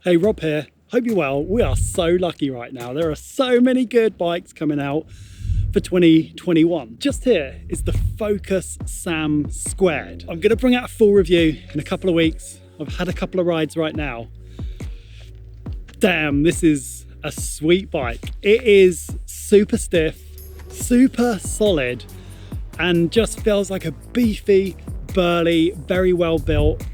Hey, Rob here. Hope you're well. We are so lucky right now. There are so many good bikes coming out for 2021. Just here is the Focus Sam². I'm going to bring out a full review in a couple of weeks. I've had a couple of rides right now. Damn, this is a sweet bike. It is super stiff, super solid, and just feels like a beefy, burly, very well built,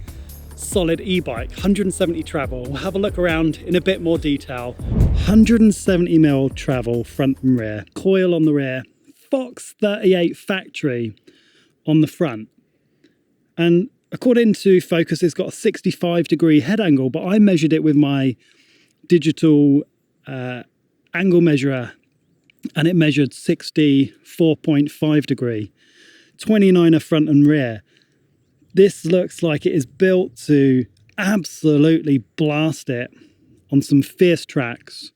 solid e-bike. 170 travel. We'll have a look around in a bit more detail. 170mm travel front and rear, coil on the rear, Fox 38 factory on the front. And according to Focus, it's got a 65-degree head angle, but I measured it with my digital angle measurer and it measured 64.5 degree, 29er front and rear. This looks like it is built to absolutely blast it on some fierce tracks.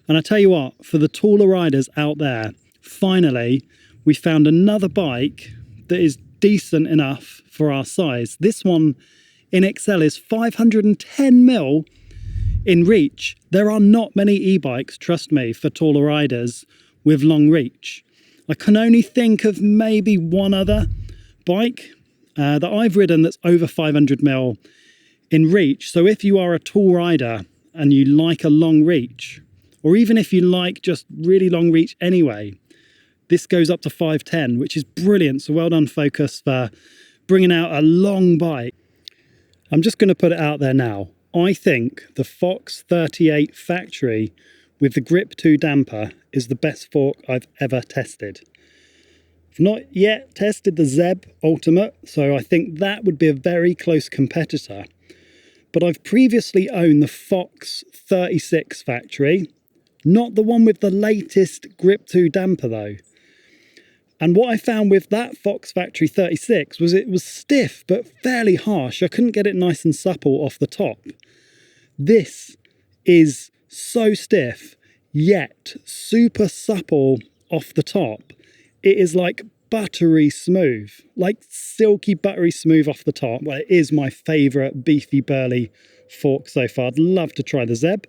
And I tell you what, for the taller riders out there, finally, we found another bike that is decent enough for our size. This one in XL is 510mm in reach. There are not many e-bikes, trust me, for taller riders with long reach. I can only think of maybe one other bike that I've ridden that's over 500mm in reach. So if you are a tall rider and you like a long reach, or even if you like just really long reach anyway, this goes up to 510, which is brilliant. So well done, Focus, for bringing out a long bike. I'm just going to put it out there now. I think the Fox 38 factory with the Grip 2 damper is the best fork I've ever tested. I've not yet tested the Zeb Ultimate, so I think that would be a very close competitor. But I've previously owned the Fox 36 factory, not the one with the latest Grip 2 damper though. And what I found with that Fox Factory 36 was it was stiff but fairly harsh. I couldn't get it nice and supple off the top. This is so stiff, yet super supple off the top. It is like buttery smooth, like silky buttery smooth off the top. Well, it is my favourite beefy burly fork so far. I'd love to try the Zeb,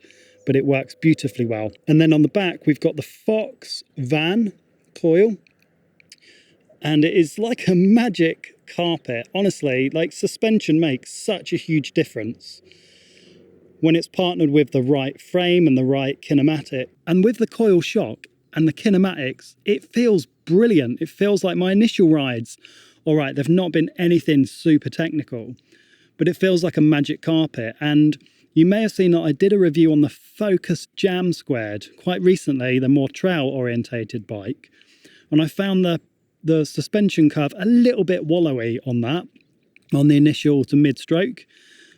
but it works beautifully well. And then on the back, we've got the Fox Van coil. And it is like a magic carpet. Honestly, like suspension makes such a huge difference when it's partnered with the right frame and the right kinematic. And with the coil shock and the kinematics, it feels brilliant. It feels like my initial rides, all right, they've not been anything super technical, but it feels like a magic carpet. And you may have seen that I did a review on the Focus Sam² quite recently, the more trail orientated bike. And I found the suspension curve a little bit wallowy on that, on the initial to mid-stroke,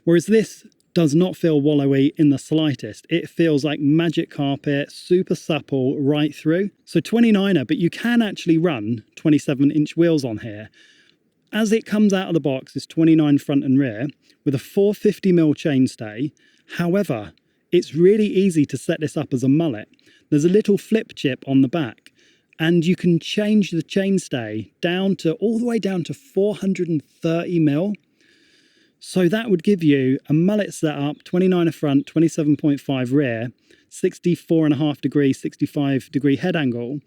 whereas this does not feel wallowy in the slightest. It feels like magic carpet, super supple right through. So 29er, but you can actually run 27-inch wheels on here. As it comes out of the box, it's 29 front and rear with a 450mm chainstay. However, it's really easy to set this up as a mullet. There's a little flip chip on the back, and you can change the chainstay down to all the way down to 430mm. So that would give you a mullet setup, 29er front, 27.5 rear, 64.5 degree, 65 degree head angle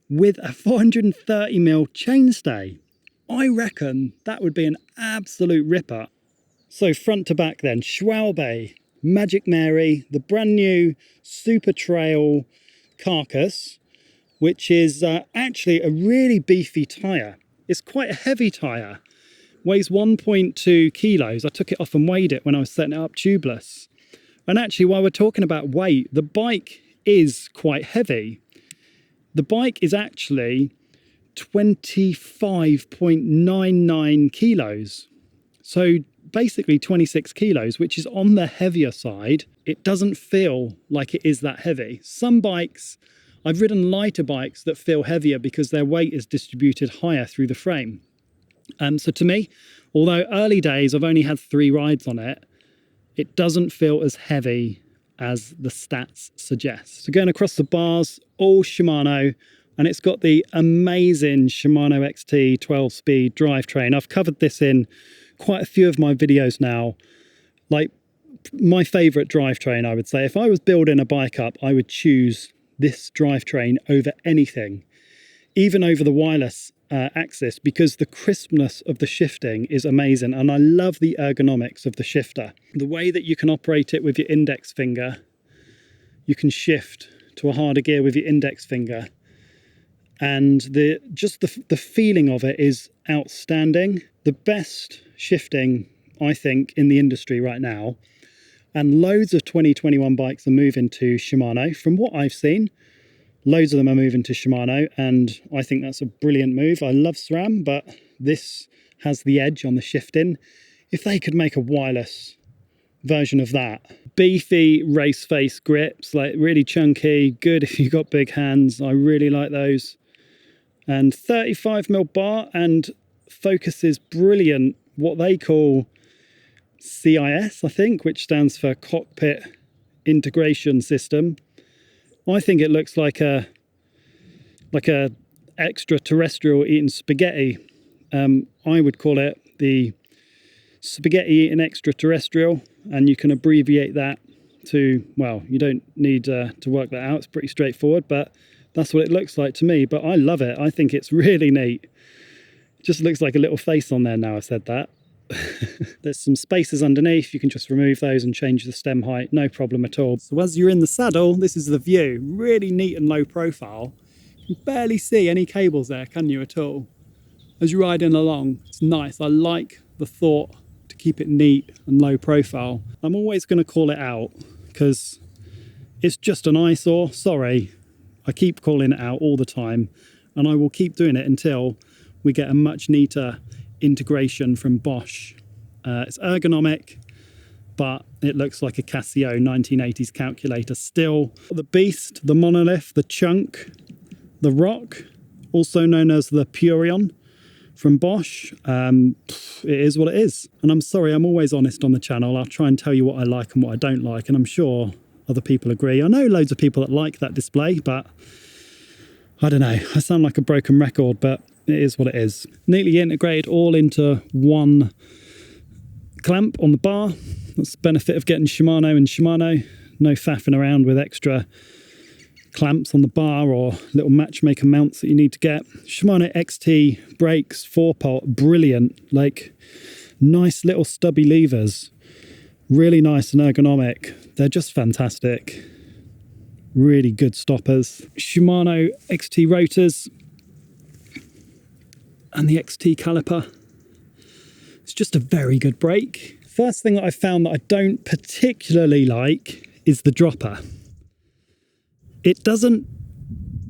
with a 430mm chainstay. I reckon that would be an absolute ripper. So front to back then, Schwalbe, Magic Mary, the brand new Super Trail Carcass, which is actually a really beefy tyre. It's quite a heavy tyre. Weighs 1.2 kilos. I took it off and weighed it when I was setting it up tubeless. And actually, while we're talking about weight, the bike is quite heavy. The bike is actually 25.99 kilos. So basically 26 kilos, which is on the heavier side. It doesn't feel like it is that heavy. Some bikes, I've ridden lighter bikes that feel heavier because their weight is distributed higher through the frame. So to me, although early days, I've only had 3 rides on it, it doesn't feel as heavy as the stats suggest. So going across the bars, all Shimano, and it's got the amazing Shimano XT 12-speed drivetrain. I've covered this in quite a few of my videos now. Like my favourite drivetrain, I would say. If I was building a bike up, I would choose this drivetrain over anything, even over the wireless axis, because the crispness of the shifting is amazing, and I love the ergonomics of the shifter. The way that you can operate it with your index finger, you can shift to a harder gear with your index finger, and the feeling of it is outstanding. The best shifting, I think, in the industry right now, and loads of 2021 bikes are moving to Shimano. From what I've seen, loads of them are moving to Shimano, and I think that's a brilliant move. I love SRAM, but this has the edge on the shifting. If they could make a wireless version of that. Beefy race face grips, like really chunky, good if you've got big hands. I really like those. And 35mm bar, and Focus is brilliant, what they call CIS, I think, which stands for Cockpit Integration System. I think it looks like a extraterrestrial eating spaghetti. I would call it the spaghetti eating extraterrestrial, and you can abbreviate that to, well, you don't need to work that out. It's pretty straightforward, but that's what it looks like to me. But I love it. I think it's really neat. It just looks like a little face on there now I said that. There's some spaces underneath. You can just remove those and change the stem height, no problem at all. So as you're in the saddle, this is the view. Really neat and low profile. You can barely see any cables there, can you, at all? As you're riding along, it's nice. I like the thought to keep it neat and low profile. I'm always going to call it out because it's just an eyesore. Sorry, I keep calling it out all the time, and I will keep doing it until we get a much neater integration from Bosch. It's ergonomic, but it looks like a Casio 1980s calculator still. The beast, the monolith, the chunk, the rock, also known as the Purion from Bosch. It is what it is. And I'm sorry, I'm always honest on the channel. I'll try and tell you what I like and what I don't like, and I'm sure other people agree. I know loads of people that like that display, but I don't know. I sound like a broken record, but it is what it is. Neatly integrated all into one clamp on the bar. That's the benefit of getting Shimano and Shimano. No faffing around with extra clamps on the bar or little matchmaker mounts that you need to get. Shimano XT brakes, 4-pot, brilliant. Like, nice little stubby levers. Really nice and ergonomic. They're just fantastic. Really good stoppers. Shimano XT rotors and the XT caliper. It's just a very good brake. First thing that I found that I don't particularly like is the dropper. It doesn't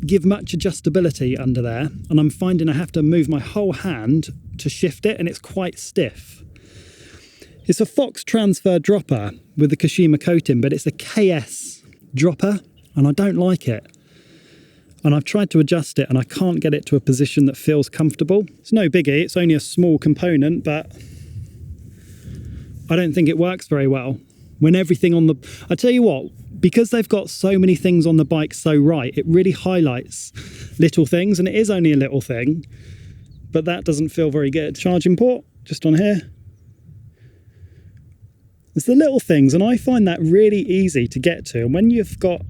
give much adjustability under there, and I'm finding I have to move my whole hand to shift it, and it's quite stiff. It's a Fox transfer dropper with the Kashima coating, but it's a KS dropper, and I don't like it. And I've tried to adjust it and I can't get it to a position that feels comfortable. It's no biggie, it's only a small component, but I don't think it works very well. When everything on the... I tell you what, because they've got so many things on the bike so right, it really highlights little things, and it is only a little thing, but that doesn't feel very good. Charging port, just on here. It's the little things, and I find that really easy to get to. And when you've got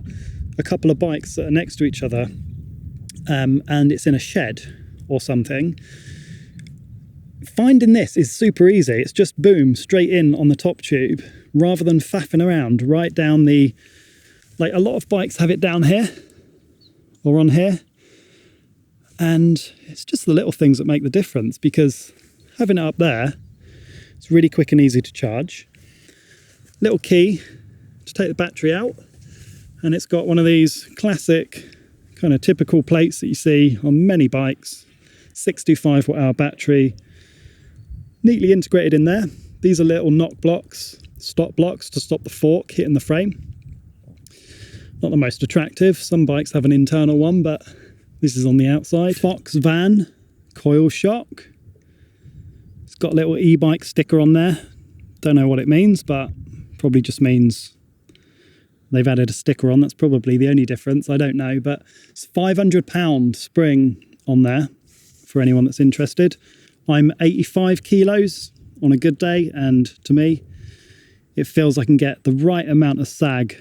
a couple of bikes that are next to each other, and it's in a shed or something, finding this is super easy. It's just boom, straight in on the top tube, rather than faffing around right down the... Like, a lot of bikes have it down here or on here, and it's just the little things that make the difference, because having it up there, it's really quick and easy to charge. Little key to take the battery out, and it's got one of these classic kind of typical plates that you see on many bikes. 625 watt-hour battery, neatly integrated in there. These are little knock blocks, stop blocks to stop the fork hitting the frame. Not the most attractive. Some bikes have an internal one, but this is on the outside. Fox van, coil shock. It's got a little e-bike sticker on there. Don't know what it means, but probably just means they've added a sticker on. That's probably the only difference. I don't know, but it's £500 spring on there for anyone that's interested. I'm 85 kilos on a good day, and to me, it feels I can get the right amount of sag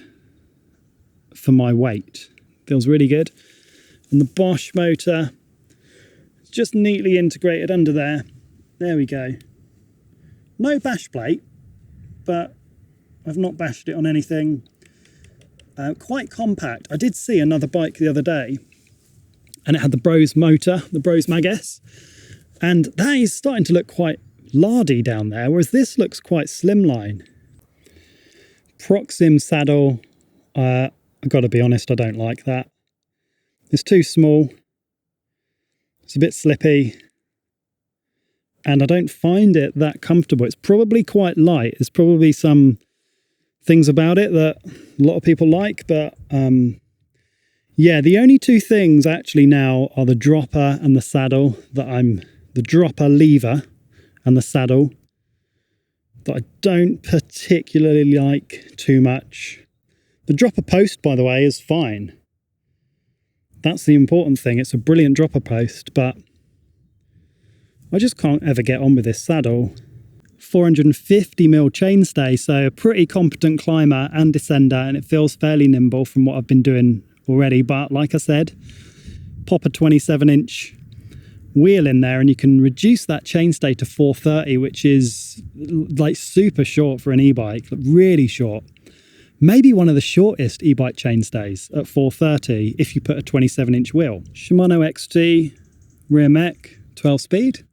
for my weight. Feels really good. And the Bosch motor, it's just neatly integrated under there. There we go. No bash plate, but I've not bashed it on anything. Quite compact. I did see another bike the other day, and it had the Bros motor, the Bros Mag S, and that is starting to look quite lardy down there, whereas this looks quite slimline. Proxim saddle, I've got to be honest, I don't like that. It's too small, it's a bit slippy, and I don't find it that comfortable. It's probably quite light. There's probably some things about it that a lot of people like, but yeah, the only two things actually now are the dropper and the saddle the dropper lever and the saddle that I don't particularly like too much. The dropper post, by the way, is fine. That's the important thing. It's a brilliant dropper post, but I just can't ever get on with this saddle. 450mm chainstay, so a pretty competent climber and descender, and it feels fairly nimble from what I've been doing already. But like I said, pop a 27-inch wheel in there and you can reduce that chainstay to 430, which is like super short for an e-bike, really short. Maybe one of the shortest e-bike chainstays at 430 if you put a 27-inch wheel. Shimano XT rear mech, 12-speed,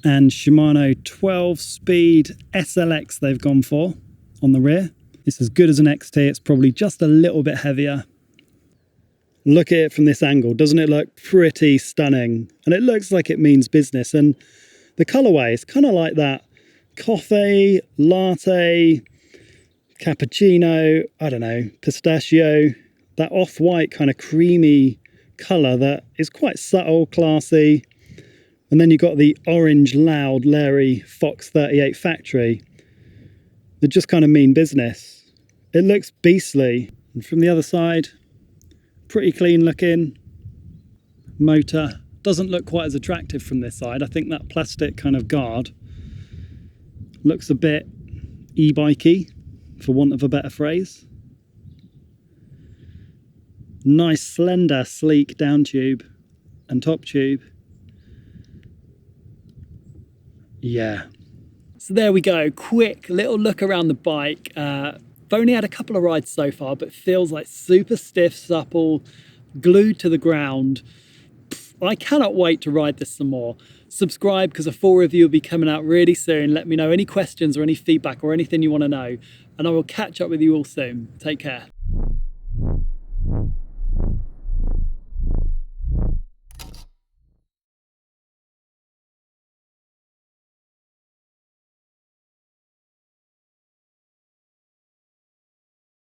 and Shimano 12-speed SLX they've gone for on the rear. It's as good as an XT, it's probably just a little bit heavier. Look at it from this angle, doesn't it look pretty stunning? And it looks like it means business. And the colourway is kind of like that coffee, latte, cappuccino, I don't know, pistachio, that off-white kind of creamy colour that is quite subtle, classy. And then you've got the orange, loud, Larry Fox 38 factory that just kind of mean business. It looks beastly. And from the other side, pretty clean looking motor. Doesn't look quite as attractive from this side. I think that plastic kind of guard looks a bit e-bikey, for want of a better phrase. Nice, slender, sleek down tube and top tube. Yeah. So there we go. Quick little look around the bike. I've only had a couple of rides so far, but feels like super stiff, supple, glued to the ground. I cannot wait to ride this some more. Subscribe because a full review will be coming out really soon. Let me know any questions or any feedback or anything you want to know, and I will catch up with you all soon. Take care.